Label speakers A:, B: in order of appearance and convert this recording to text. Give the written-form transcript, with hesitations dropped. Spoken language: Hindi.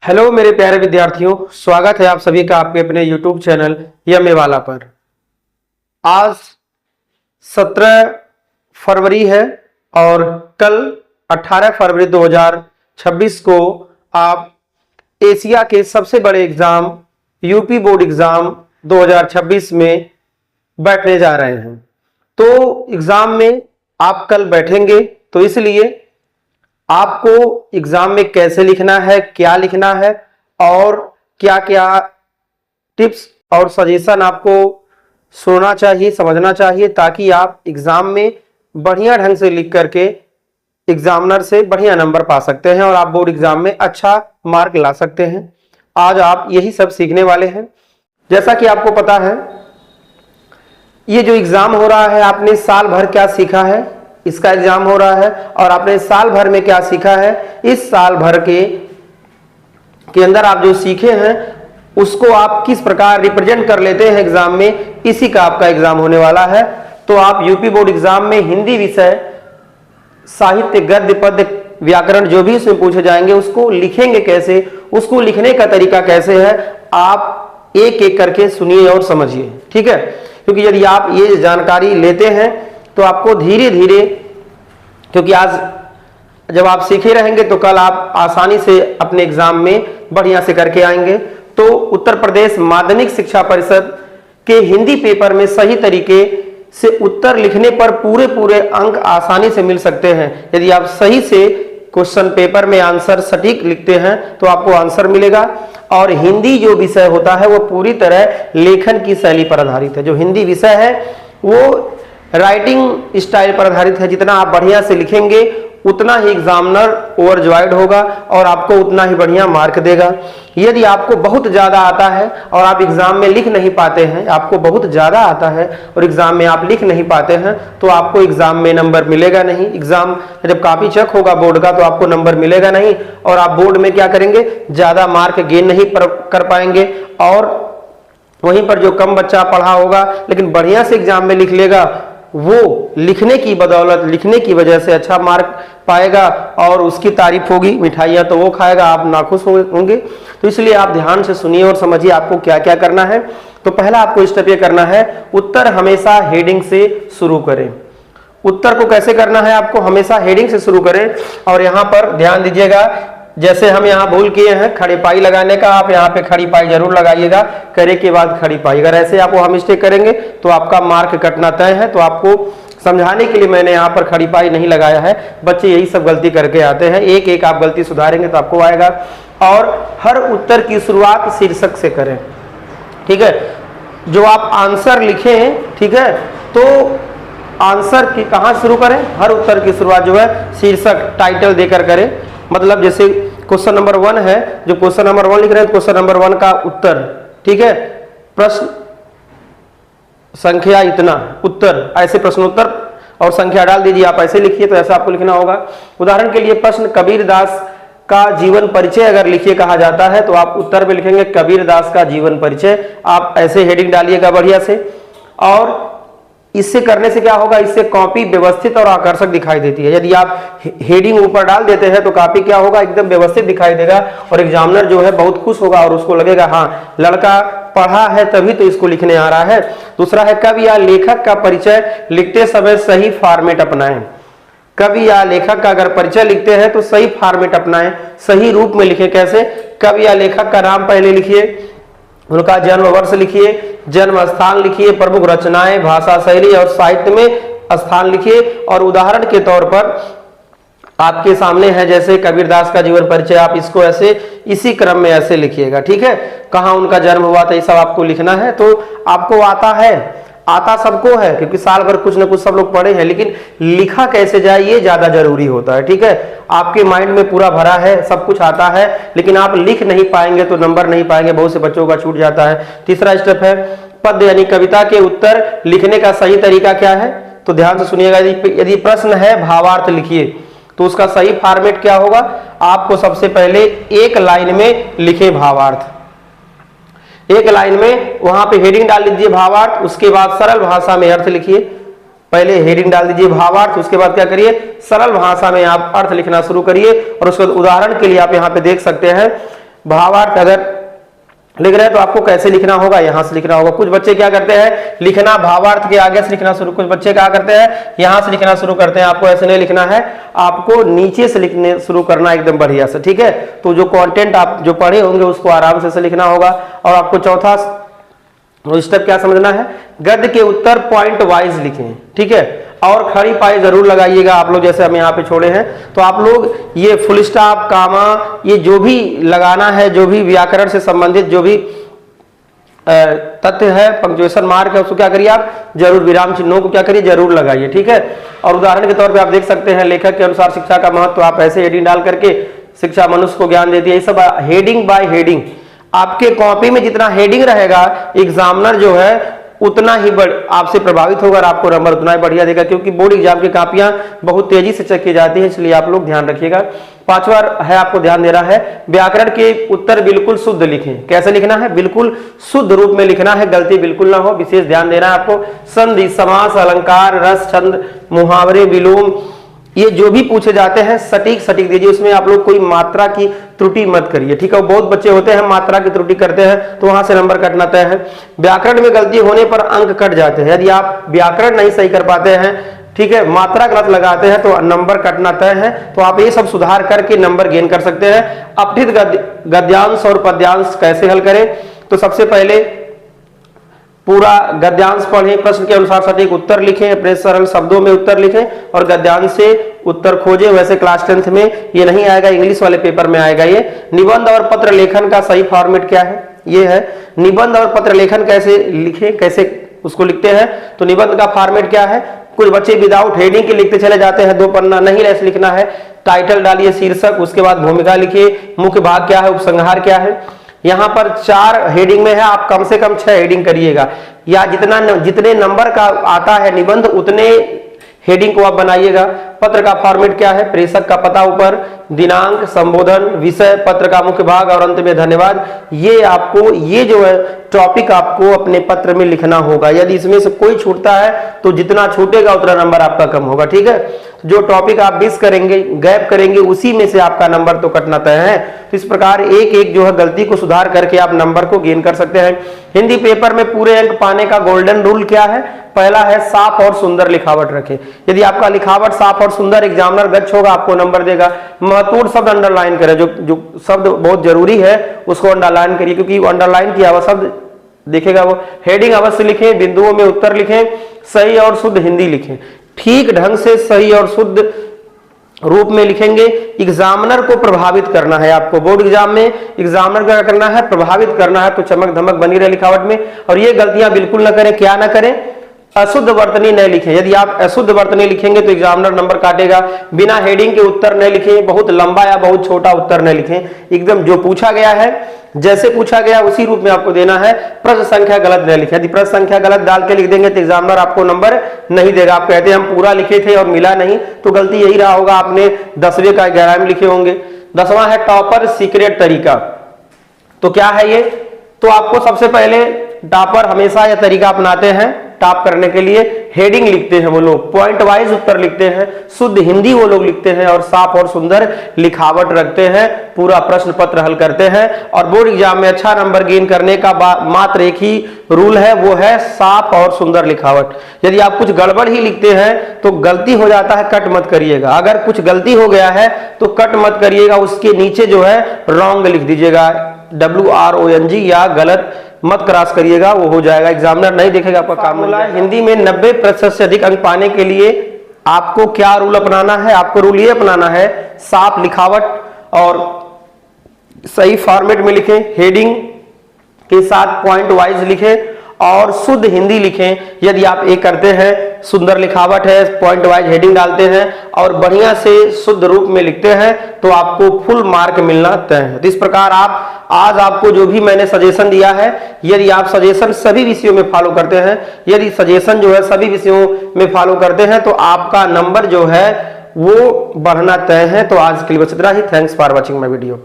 A: हेलो मेरे प्यारे विद्यार्थियों, स्वागत है आप सभी का आपके अपने YouTube चैनल यमे वाला पर। आज 17 फरवरी है और कल 18 फरवरी 2026 को आप एशिया के सबसे बड़े एग्जाम यूपी बोर्ड एग्जाम 2026 में बैठने जा रहे हैं। तो एग्जाम में आप कल बैठेंगे, तो इसलिए आपको एग्जाम में कैसे लिखना है, क्या लिखना है और क्या क्या टिप्स और सजेशन आपको सुनना चाहिए, समझना चाहिए, ताकि आप एग्जाम में बढ़िया ढंग से लिख करके एग्जामिनर से बढ़िया नंबर पा सकते हैं और आप बोर्ड एग्जाम में अच्छा मार्क ला सकते हैं। आज आप यही सब सीखने वाले हैं। जैसा कि आपको पता है, ये जो एग्जाम हो रहा है, आपने साल भर क्या सीखा है, इसका एग्जाम हो रहा है और आपने साल भर में क्या सीखा है, इस साल भर के अंदर आप जो सीखे हैं उसको आप किस प्रकार रिप्रेजेंट कर लेते हैं एग्जाम में, इसी का आपका एग्जाम होने वाला है। तो आप यूपी बोर्ड एग्जाम में हिंदी विषय, साहित्य, गद्य, पद्य, व्याकरण जो भी इसमें पूछे जाएंगे उसको लिखेंगे कैसे, उसको लिखने का तरीका कैसे है, आप एक एक करके सुनिए और समझिए, ठीक है। क्योंकि यदि आप ये जानकारी लेते हैं तो आपको धीरे धीरे, क्योंकि आज जब आप सीखे रहेंगे तो कल आप आसानी से अपने एग्जाम में बढ़िया से करके आएंगे। तो उत्तर प्रदेश माध्यमिक शिक्षा परिषद के हिंदी पेपर में सही तरीके से उत्तर लिखने पर पूरे पूरे अंक आसानी से मिल सकते हैं। यदि आप सही से क्वेश्चन पेपर में आंसर सटीक लिखते हैं तो आपको आंसर मिलेगा। और हिंदी जो विषय होता है वो पूरी तरह लेखन की शैली पर आधारित है। जो हिंदी विषय है वो राइटिंग स्टाइल पर आधारित है। जितना आप बढ़िया से लिखेंगे उतना ही एग्जामिनर ओवरजॉयड होगा और आपको उतना ही बढ़िया मार्क देगा। यदि आपको बहुत ज्यादा आता है और आप एग्जाम में लिख नहीं पाते हैं, आपको बहुत ज्यादा आता है और एग्जाम में आप लिख नहीं पाते हैं, तो आपको एग्जाम में नंबर मिलेगा नहीं। एग्जाम जब कॉपी चेक होगा बोर्ड का तो आपको नंबर मिलेगा नहीं और आप बोर्ड में क्या करेंगे, ज्यादा मार्क गेन नहीं कर पाएंगे। और वहीं पर जो कम बच्चा पढ़ा होगा लेकिन बढ़िया से एग्जाम में लिख लेगा, वो लिखने की बदौलत, लिखने की वजह से अच्छा मार्क पाएगा और उसकी तारीफ होगी, मिठाइयाँ तो वो खाएगा, आप नाखुश होंगे। तो इसलिए आप ध्यान से सुनिए और समझिए आपको क्या क्या करना है। तो पहला आपको स्टेप ये करना है, उत्तर हमेशा हेडिंग से शुरू करें। उत्तर को कैसे करना है, आपको हमेशा हेडिंग से शुरू करें। और यहाँ पर ध्यान दीजिएगा, जैसे हम यहाँ भूल किए हैं खड़ी पाई लगाने का, आप यहाँ पे खड़ी पाई जरूर लगाइएगा, करे के बाद खड़ी पाई। अगर ऐसे आप वो मिस्टेक करेंगे तो आपका मार्क कटना तय है। तो आपको समझाने के लिए मैंने यहाँ पर खड़ी पाई नहीं लगाया है। बच्चे यही सब गलती करके आते हैं, एक एक आप गलती सुधारेंगे तो आपको आएगा। और हर उत्तर की शुरुआत शीर्षक से करें, ठीक है। जो आप आंसर लिखें, ठीक है, तो आंसर की कहाँ शुरू करें, हर उत्तर की शुरुआत जो है शीर्षक, टाइटल देकर करें। मतलब जैसे क्वेश्चन नंबर 1 है, जो क्वेश्चन नंबर 1 लिख रहे हैं, क्वेश्चन नंबर 1 का उत्तर, ठीक है, प्रश्न संख्या इतना, उत्तर, ऐसे प्रश्नोत्तर और संख्या डाल दीजिए। आप ऐसे लिखिए तो ऐसा आपको लिखना होगा। उदाहरण के लिए प्रश्न कबीरदास का जीवन परिचय अगर लिखिए कहा जाता है तो आप उत्तर में लिखेंगे कबीरदास का जीवन परिचय। आप ऐसे हेडिंग डालिएगा बढ़िया से। और इससे करने से क्या होगा, इससे कॉपी व्यवस्थित और आकर्षक दिखाई देती है। यदि आप हेडिंग ऊपर डाल देते हैं तो कॉपी क्या होगा, एकदम व्यवस्थित दिखाई देगा और एग्जामिनर जो है बहुत खुश होगा और उसको लगेगा हाँ लड़का पढ़ा है तभी तो इसको लिखने आ रहा है। दूसरा है, कवि या लेखक का परिचय लिखते समय सही फॉर्मेट अपनाएं। कवि या लेखक का अगर परिचय लिखते हैं तो सही फॉर्मेट अपनाएं, सही रूप में लिखें। कैसे, कवि या लेखक का नाम पहले लिखिए, उनका जन्म वर्ष लिखिए, जन्म स्थान लिखिए, प्रमुख रचनाएं, भाषा शैली और साहित्य में स्थान लिखिए। और उदाहरण के तौर पर आपके सामने है जैसे कबीरदास का जीवन परिचय, आप इसको ऐसे इसी क्रम में ऐसे लिखिएगा, ठीक है। कहाँ उनका जन्म हुआ था ये सब आपको लिखना है। तो आपको आता सबको है क्योंकि साल भर कुछ ना कुछ सब लोग पढ़े हैं, लेकिन लिखा कैसे जाए ये ज्यादा जरूरी होता है, ठीक है। आपके माइंड में पूरा भरा है, सब कुछ आता है, लेकिन आप लिख नहीं पाएंगे तो नंबर नहीं पाएंगे, बहुत से बच्चों का छूट जाता है। तीसरा स्टेप है, पद्य यानी कविता के उत्तर लिखने का सही तरीका क्या है। तो ध्यान से सुनिएगा, यदि प्रश्न है भावार्थ लिखिए तो उसका सही फॉर्मेट क्या होगा, आपको सबसे पहले एक लाइन में लिखे भावार्थ, एक लाइन में वहां पे हेडिंग डाल दीजिए भावार्थ, उसके बाद सरल भाषा में अर्थ लिखिए। पहले हेडिंग डाल दीजिए भावार्थ, उसके बाद क्या करिए, सरल भाषा में आप अर्थ लिखना शुरू करिए। और उसके बाद उदाहरण के लिए आप यहाँ पे देख सकते हैं भावार्थ अगर लिख रहे हैं तो आपको कैसे लिखना होगा, यहां से लिखना होगा। कुछ बच्चे क्या करते हैं, लिखना भावार्थ के आगे से लिखना शुरू, कुछ बच्चे क्या करते हैं यहां से लिखना शुरू करते हैं। आपको ऐसे नहीं लिखना है, आपको नीचे से लिखने शुरू करना एकदम बढ़िया से, ठीक है। तो जो कंटेंट आप जो पढ़े होंगे उसको आराम से लिखना होगा। और आपको चौथा स्टेप क्या समझना है, गद्य के उत्तर पॉइंट वाइज लिखें, ठीक है। और खड़ी पाई जरूर लगाइएगा आप लोग, जैसे हम यहाँ पे छोड़े हैं तो आप लोग ये फुल स्टॉप, कामा, ये जो भी लगाना है, जो भी व्याकरण से संबंधित जो भी तथ्य है, पंक्चुएशन मार्क है, उसको क्या करिए आप जरूर, विराम चिन्हों को क्या करिए जरूर लगाइए, ठीक है। और उदाहरण के तौर पे आप देख सकते हैं, लेखक के अनुसार शिक्षा का महत्व, तो आप ऐसे हेडिंग डाल करके शिक्षा मनुष्य को ज्ञान देती है, ये सब हेडिंग बाय हेडिंग। आपके कॉपी में जितना हेडिंग रहेगा एग्जामिनर जो है उतना ही आपसे प्रभावित होगा और आपको नंबर उतना ही बढ़िया देगा, क्योंकि बोर्ड एग्जाम की कापियां बहुत तेजी से चेक की जाती है, इसलिए आप लोग ध्यान रखिएगा। पांचवा है, आपको ध्यान देना है, व्याकरण के उत्तर बिल्कुल शुद्ध लिखें। कैसे लिखना है, बिल्कुल शुद्ध रूप में लिखना है, गलती बिल्कुल ना हो, विशेष ध्यान देना है आपको। संधि, समास, अलंकार, रस, छंद, मुहावरे, विलोम, ये जो भी पूछे जाते हैं सटीक सटीक दीजिए, उसमें आप लोग कोई मात्रा की त्रुटि मत करिए, ठीक है। बहुत बच्चे होते हैं मात्रा की त्रुटि करते हैं तो वहां से नंबर कटना तय है। व्याकरण में गलती होने पर अंक कट जाते हैं, यदि आप व्याकरण नहीं सही कर पाते हैं, ठीक है, मात्रा गलत लगाते हैं तो नंबर कटना तय है। तो आप ये सब सुधार करके नंबर गेन कर सकते हैं। अपठित गद्यांश और पद्यांश कैसे हल करें, तो सबसे पहले पूरा गद्यांश पढ़ें, प्रश्न के अनुसार सटीक उत्तर लिखें, अपने सरल शब्दों में उत्तर लिखें और गद्यांश से उत्तर खोजें। वैसे क्लास 10th में ये नहीं आएगा, इंग्लिश वाले पेपर में आएगा ये। निबंध और पत्र लेखन का सही फॉर्मेट क्या है, ये है। निबंध और पत्र लेखन कैसे लिखें, कैसे उसको लिखते हैं, तो निबंध का फॉर्मेट क्या है। कुछ बच्चे विदाउट हेडिंग के लिखते चले जाते हैं, 2 पन्ना नहीं ऐसे लिखना है। टाइटल डालिए, शीर्षक, उसके बाद भूमिका लिखिए, मुख्य भाग क्या है, उपसंहार क्या है। यहां पर 4 हेडिंग में है, आप कम से कम 6 हेडिंग करिएगा, या जितने नंबर का आता है निबंध उतने हेडिंग को आप बनाइएगा। पत्र का फॉर्मेट क्या है, प्रेषक का पता ऊपर, दिनांक, संबोधन, विषय, पत्र का मुख्य भाग और अंत में धन्यवाद। ये आपको ये जो है टॉपिक आपको अपने पत्र में लिखना होगा। यदि इसमें से कोई छूटता है तो जितना छूटेगा उतना नंबर आपका कम होगा, ठीक है। जो टॉपिक आप मिस करेंगे, गैप करेंगे, उसी में से आपका नंबर तो कटना तय है। तो इस प्रकार एक एक जो है गलती को सुधार करके आप नंबर को गेन कर सकते हैं। हिंदी पेपर में पूरे अंक पाने का गोल्डन रूल क्या है, पहला है साफ और सुंदर लिखावट रखें। यदि आपका लिखावट साफ और सुंदर, एग्जामिनर गच्छ होगा, आपको नंबर देगा। महत्वपूर्ण शब्द अंडरलाइन करें, जो शब्द बहुत जरूरी है उसको अंडरलाइन करिए, क्योंकि अंडरलाइन किया हुआ शब्द देखेगा वो। हेडिंग अवश्य लिखें, बिंदुओं में उत्तर लिखें, सही और शुद्ध हिंदी लिखें। ठीक ढंग से सही और शुद्ध रूप में लिखेंगे। एग्जामिनर को प्रभावित करना है आपको, बोर्ड एग्जाम में एग्जामिनर को क्या करना है, प्रभावित करना है, तो चमक धमक बनी रहे लिखावट में। और ये गलतियां बिल्कुल ना करें, क्या ना करें, अशुद्ध वर्तनी नहीं लिखें। यदि आप अशुद्ध वर्तनी लिखेंगे तो एग्जामिनर नंबर काटेगा। बिना हेडिंग के उत्तर नहीं लिखें, बहुत लंबा या बहुत छोटा उत्तर नहीं लिखें, एकदम जो पूछा गया है जैसे पूछा गया उसी रूप में आपको देना है। प्रश्न संख्या गलत नहीं लिखें, यदि प्रश्न संख्या गलत डाल के लिख देंगे तो एग्जामिनर आपको नंबर नहीं देगा। आप कहते हैं हम पूरा लिखे थे और मिला नहीं, तो गलती यही रहा होगा, आपने 10वें का 11वें लिखे होंगे। 10वां है टॉपर सीक्रेट तरीका। तो क्या है ये, तो आपको सबसे पहले टॉपर हमेशा यह तरीका अपनाते हैं टॉप करने के लिए। हेडिंग लिखते हैं वो लोग, पॉइंट वाइज उत्तर लिखते हैं, शुद्ध हिंदी वो लोग लिखते हैं और साफ और सुंदर लिखावट रखते हैं, पूरा प्रश्न पत्र हल करते हैं। और बोर्ड एग्जाम में अच्छा नंबर गेन करने का मात्र एक ही रूल है, वो है साफ और सुंदर लिखावट। यदि आप कुछ गड़बड़ ही लिखते हैं तो गलती हो जाता है, कट मत करिएगा। अगर कुछ गलती हो गया है तो कट मत करिएगा, उसके नीचे जो है रॉन्ग लिख दीजिएगा, WRONG, या गलत मत क्रॉस करिएगा, वो हो जाएगा, एग्जामिनर नहीं देखेगा आपका काम। हिंदी में 90% से अधिक अंक पाने के लिए आपको क्या रूल अपनाना है, आपको रूल ये अपनाना है, साफ लिखावट और सही फॉर्मेट में लिखें, हेडिंग के साथ पॉइंट वाइज लिखें और शुद्ध हिंदी लिखें। यदि आप ये करते हैं, सुंदर लिखावट है, पॉइंट वाइज हेडिंग डालते हैं और बढ़िया से शुद्ध रूप में लिखते हैं तो आपको फुल मार्क मिलना तय है। तो इस प्रकार आप आज आपको जो भी मैंने सजेशन दिया है, यदि आप सजेशन सभी विषयों में फॉलो करते हैं, यदि सजेशन जो है सभी विषयों में फॉलो करते हैं तो आपका नंबर जो है वो बढ़ना तय है। तो आज के लिए बस इतना ही। Thanks for watching my video.